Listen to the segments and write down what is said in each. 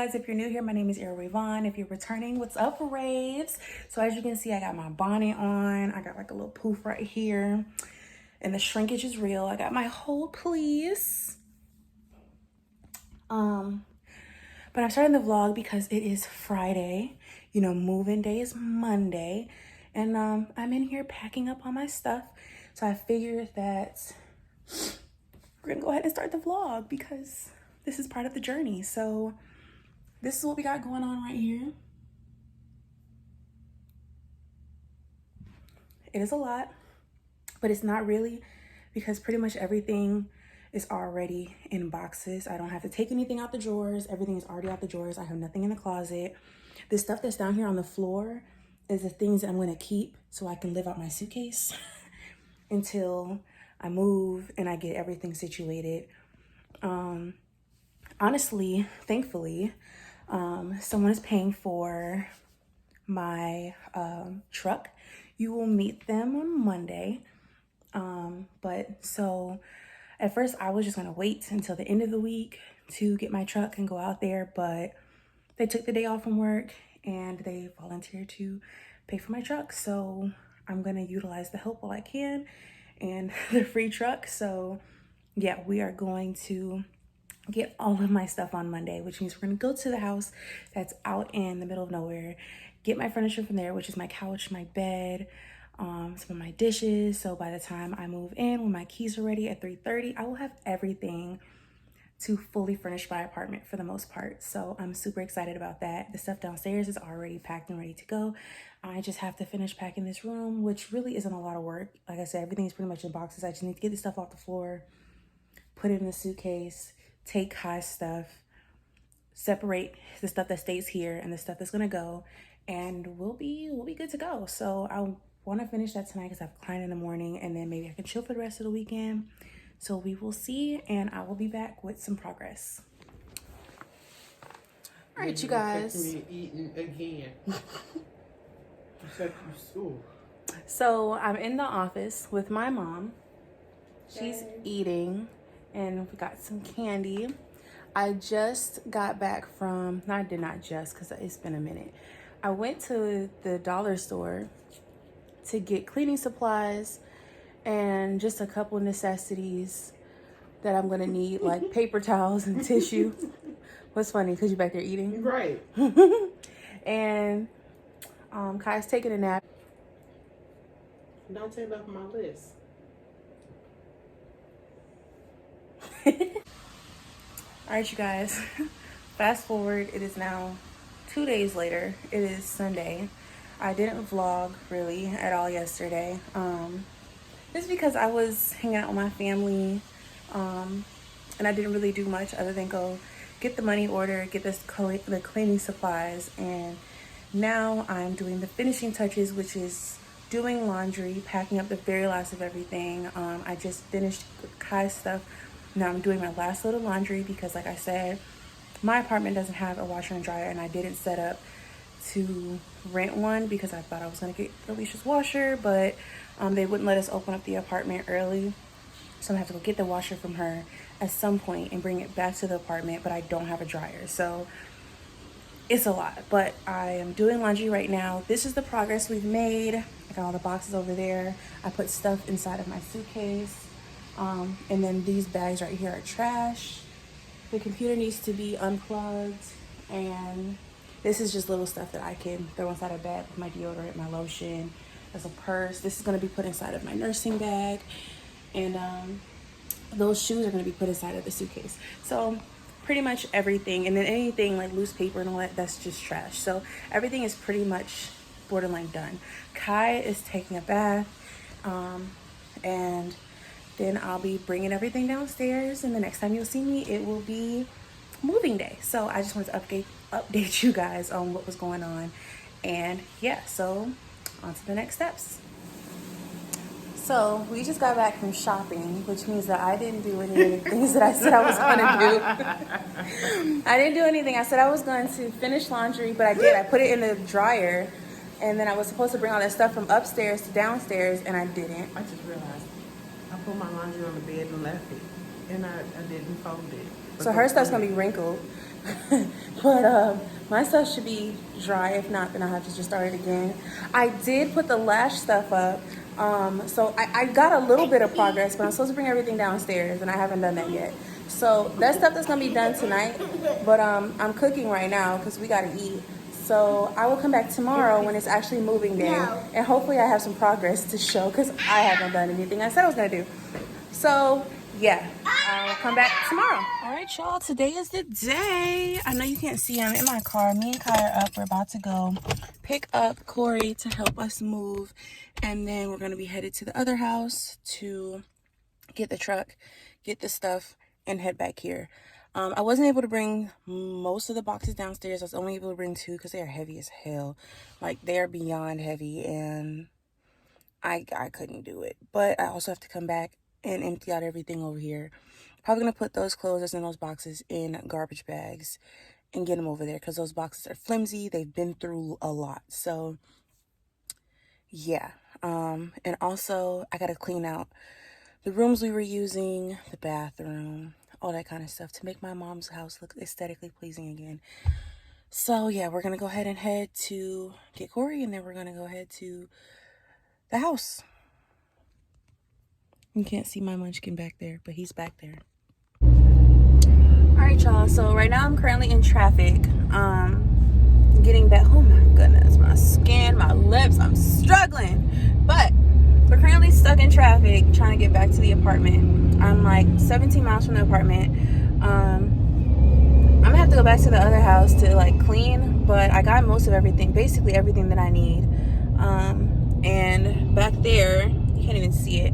guys, if you're new here, my name is Era Rayvon. If you're returning, what's up, Raves? So as you can see, I got my bonnet on. I got like a little poof right here. And the shrinkage is real. I got my whole piece. But I'm starting the vlog because it is Friday. You know, moving day is Monday. And I'm in here packing up all my stuff. So I figured that we're gonna go ahead and start the vlog because this is part of the journey. So this is what we got going on right here. It is a lot, but it's not really, because pretty much everything is already in boxes. I don't have to take anything out the drawers. Everything is already out the drawers. I have nothing in the closet. The stuff that's down here on the floor is the things that I'm gonna keep so I can live out my suitcase until I move and I get everything situated. Honestly, thankfully, someone is paying for my truck. You will meet them on Monday. But so at first I was just gonna wait until the end of the week to get my truck and go out there, but they took the day off from work and they volunteered to pay for my truck. So I'm gonna utilize the help while I can and the free truck. So yeah, we are going to get all of my stuff on Monday, which means we're gonna go to the house that's out in the middle of nowhere, get my furniture from there, which is my couch, my bed, some of my dishes. So by the time I move in, when my keys are ready at 3:30, I will have everything to fully furnish my apartment for the most part. So I'm super excited about that. The stuff downstairs is already packed and ready to go. I just have to finish packing this room, which really isn't a lot of work. Like I said, everything is pretty much in boxes. I just need to get the stuff off the floor, put it in the suitcase, take Kai's stuff, separate the stuff that stays here and the stuff that's gonna go, and we'll be good to go. So I want to finish that tonight because I have a client in the morning, and then maybe I can chill for the rest of the weekend. So we will see, and I will be back with some progress. All right, you guys. Me eating again. So I'm in the office with my mom. She's eating, and we got some candy. I just got back from, no, I did not just, because it's been a minute. I went to the dollar store to get cleaning supplies and just a couple necessities that I'm gonna need, like paper towels and tissue. What's funny, because you're back there eating? Right. And Kai's taking a nap. Don't take it off my list. All right, you guys. Fast forward, it is now 2 days later. It is Sunday. I didn't vlog really at all yesterday. Just because I was hanging out with my family, and I didn't really do much other than go get the money order, get the cleaning supplies, and now I'm doing the finishing touches, which is doing laundry, packing up the very last of everything. I just finished Kai's stuff. Now I'm doing my last load of laundry because, like I said, my apartment doesn't have a washer and dryer, and I didn't set up to rent one because I thought I was gonna get Alicia's washer, but they wouldn't let us open up the apartment early. So I'm gonna have to go get the washer from her at some point and bring it back to the apartment, but I don't have a dryer. So it's a lot, but I am doing laundry right now. This is the progress we've made. I got all the boxes over there. I put stuff inside of my suitcase. And then these bags right here are trash. The computer needs to be unplugged, and this is just little stuff that I can throw inside a bag with my deodorant, my lotion. There's a purse. This is gonna be put inside of my nursing bag, and those shoes are gonna be put inside of the suitcase. So pretty much everything, and then anything like loose paper and all that, that's just trash. So everything is pretty much borderline done. Kai is taking a bath, and then I'll be bringing everything downstairs, and the next time you'll see me, it will be moving day. So I just wanted to update you guys on what was going on. And yeah, so on to the next steps. So we just got back from shopping, which means that I didn't do any of the things that I said I was gonna do. I didn't do anything. I said I was going to finish laundry, but I did. I put it in the dryer, and then I was supposed to bring all that stuff from upstairs to downstairs, and I didn't. I just realized I put my laundry on the bed and left it, and I didn't fold it. So her stuff's gonna be wrinkled. But my stuff should be dry. If not, then I'll have to just start it again. I did put the lash stuff up. So I got a little bit of progress, but I'm supposed to bring everything downstairs, and I haven't done that yet. So that stuff that's gonna be done tonight. But I'm cooking right now because we gotta eat. So I will come back tomorrow when it's actually moving day, and hopefully I have some progress to show because I haven't done anything I said I was gonna do. So yeah, I'll come back tomorrow. All right, y'all, today is the day. I know you can't see, I'm in my car. Me and Kai are up. We're about to go pick up Corey to help us move, and then we're gonna be headed to the other house to get the truck, get the stuff, and head back here. I wasn't able to bring most of the boxes downstairs. I was only able to bring 2 because they are heavy as hell. Like, they are beyond heavy, and I couldn't do it. But I also have to come back and empty out everything over here. Probably gonna put those clothes that's in those boxes in garbage bags and get them over there because those boxes are flimsy. They've been through a lot. So yeah. And also I gotta clean out the rooms we were using, the bathroom, all that kind of stuff to make my mom's house look aesthetically pleasing again. So yeah, we're gonna go ahead and head to get Corey, and then we're gonna go ahead to the house. You can't see my munchkin back there, but he's back there. All right, y'all, so right now I'm currently in traffic, getting back. Oh my goodness, my skin, my lips, I'm struggling. But we're currently stuck in traffic trying to get back to the apartment. I'm like 17 miles from the apartment. I'm gonna have to go back to the other house to like clean, but I got most of everything, basically everything that I need. And back there, you can't even see it.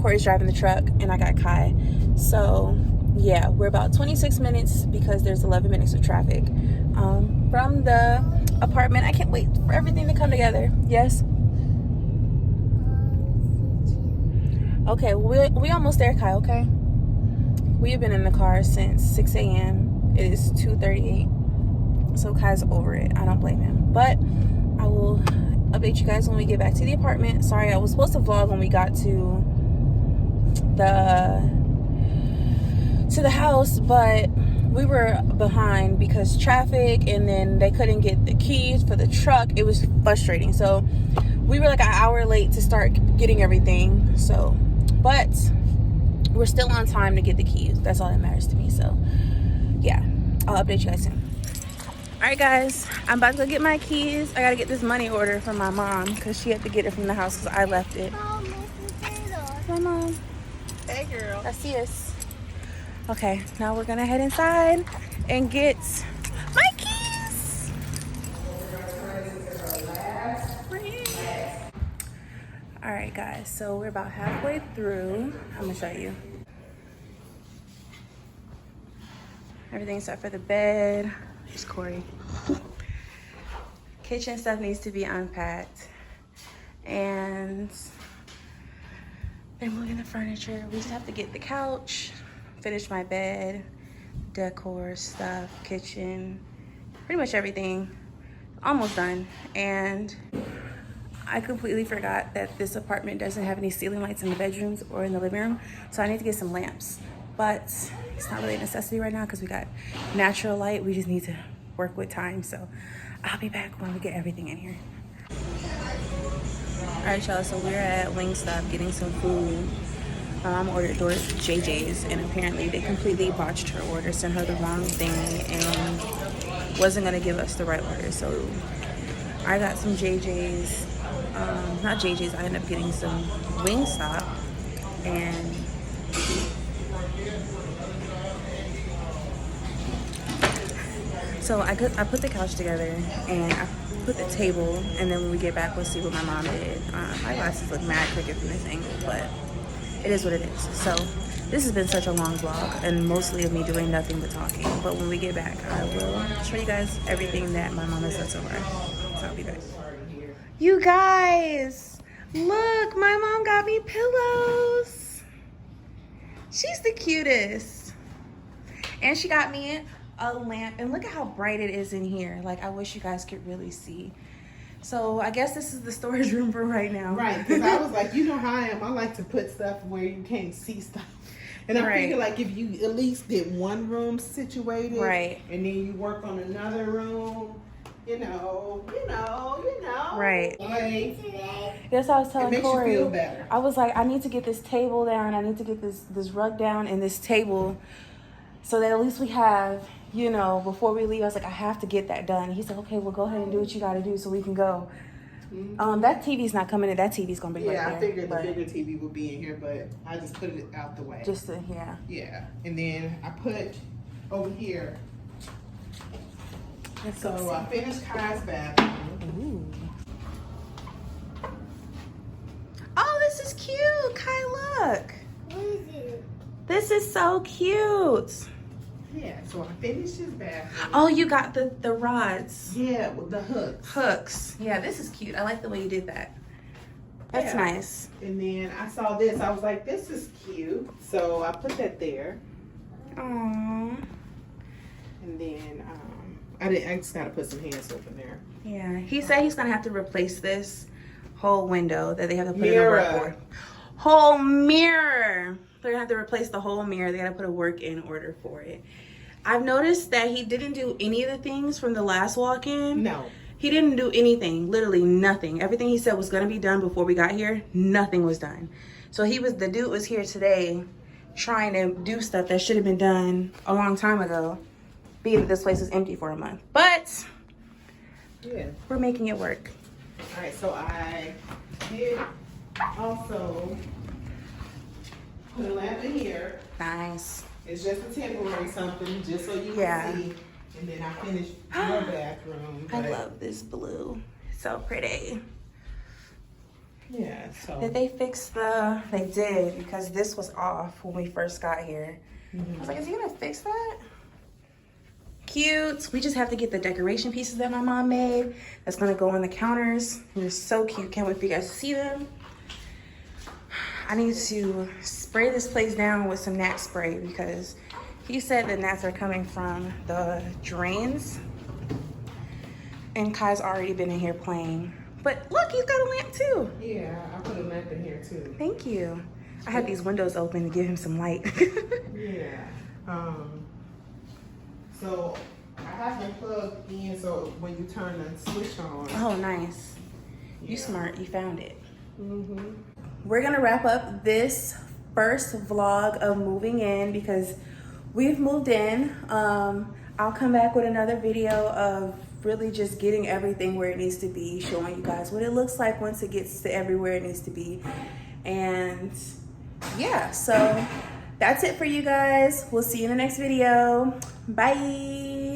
Corey's driving the truck, and I got Kai. So yeah, we're about 26 minutes because there's 11 minutes of traffic from the apartment. I can't wait for everything to come together. Yes. Okay, we almost there, Kai. Okay. We have been in the car since 6 a.m. It is 2:38. So Kai's over it. I don't blame him. But I will update you guys when we get back to the apartment. Sorry, I was supposed to vlog when we got to the house, but we were behind because traffic, and then they couldn't get the keys for the truck. It was frustrating. So we were like an hour late to start getting everything. So, but we're still on time to get the keys. That's all that matters to me. So yeah, I'll update you guys soon. All right, guys, I'm about to go get my keys. I gotta get this money order from my mom because she had to get it from the house because I left it. My mom. Hey, girl. Así es. Okay, now we're gonna head inside and get my keys. All right, guys, so we're about halfway through. I'm gonna show you. Everything's set for the bed. There's Corey. Kitchen stuff needs to be unpacked. And they're moving the furniture. We just have to get the couch, finish my bed, decor stuff, kitchen, pretty much everything. Almost done. And I completely forgot that this apartment doesn't have any ceiling lights in the bedrooms or in the living room. So I need to get some lamps. But it's not really a necessity right now because we got natural light. We just need to work with time. So I'll be back when we get everything in here. All right, y'all, so we're at Wingstop getting some food. My mom ordered JJ's, and apparently they completely botched her order, sent her the wrong thing, and wasn't gonna give us the right order. So I got some JJ's, not JJ's, I ended up getting some Wingstop, and so I put the couch together, and I put the table, and then when we get back, we'll see what my mom did. My glasses look mad crooked from this angle, but it is what it is. So this has been such a long vlog, and mostly of me doing nothing but talking. But when we get back, I will show you guys everything that my mom has done so far. So I'll be back. You guys, look, my mom got me pillows. She's the cutest. And she got me a lamp, and look at how bright it is in here. Like, I wish you guys could really see. So I guess this is the storage room for right now. Right, because I was like, you know how I am. I like to put stuff where you can't see stuff. And I Right. figure like if you at least get one room situated, Right. and then you work on another room, you know. Right. Like, That's what I was it telling makes you Corey. feel better. I was like, I need to get this table down. I need to get this rug down and this table so that at least we have, you know, before we leave. I was like, I have to get that done. He said, okay, well, go ahead and do what you got to do so we can go. That TV's not coming in. That TV's going to be right there. Yeah, I figured the but bigger TV would be in here, but I just put it out the way. Just to, yeah. Yeah, and then I put over here. Let's So go I finished Kai's bathroom. Ooh. Oh, this is cute. Kai, look. What is it? This is so cute. Yeah, so I finished his bathroom. Oh, you got the rods. Yeah, with the hooks. Hooks. Yeah, this is cute. I like the way you did that. That's Yeah. nice. And then I saw this. I was like, this is cute. So I put that there. Aww. And then I just gotta put some hand soap in there. Yeah. He said he's gonna have to replace this whole window that they have to put Mirror. in a work order. Whole mirror. They're gonna have to replace the whole mirror. They gotta put a work in order for it. I've noticed that he didn't do any of the things from the last walk-in. No. He didn't do anything, literally nothing. Everything he said was gonna be done before we got here, nothing was done. So the dude was here today trying to do stuff that should have been done a long time ago, being that this place is empty for a month. But Yeah. we're making it work. All right, so I did also put a lamp in here. Nice. It's just a temporary something, just so you Yeah. can see. And then I finished your bathroom. I but- love this blue. So pretty. Yeah, so. Did they fix they did, because this was off when we first got here. I was like, is he gonna fix that? Cute. We just have to get the decoration pieces that my mom made. That's gonna go on the counters. They're so cute. Can't wait for you guys to see them. I need to spray this place down with some gnat spray because he said the gnats are coming from the drains. And Kai's already been in here playing. But look, he's got a lamp too. Yeah, I put a lamp in here too. Thank you. I had these windows open to give him some light. Yeah. So I have them plugged in so when you turn the switch on. Oh, nice. You Yeah. smart. You found it. Mm-hmm. We're gonna wrap up this first vlog of moving in because we've moved in. I'll come back with another video of really just getting everything where it needs to be, showing you guys what it looks like once it gets to everywhere it needs to be. And yeah, so that's it for you guys. We'll see you in the next video. Bye.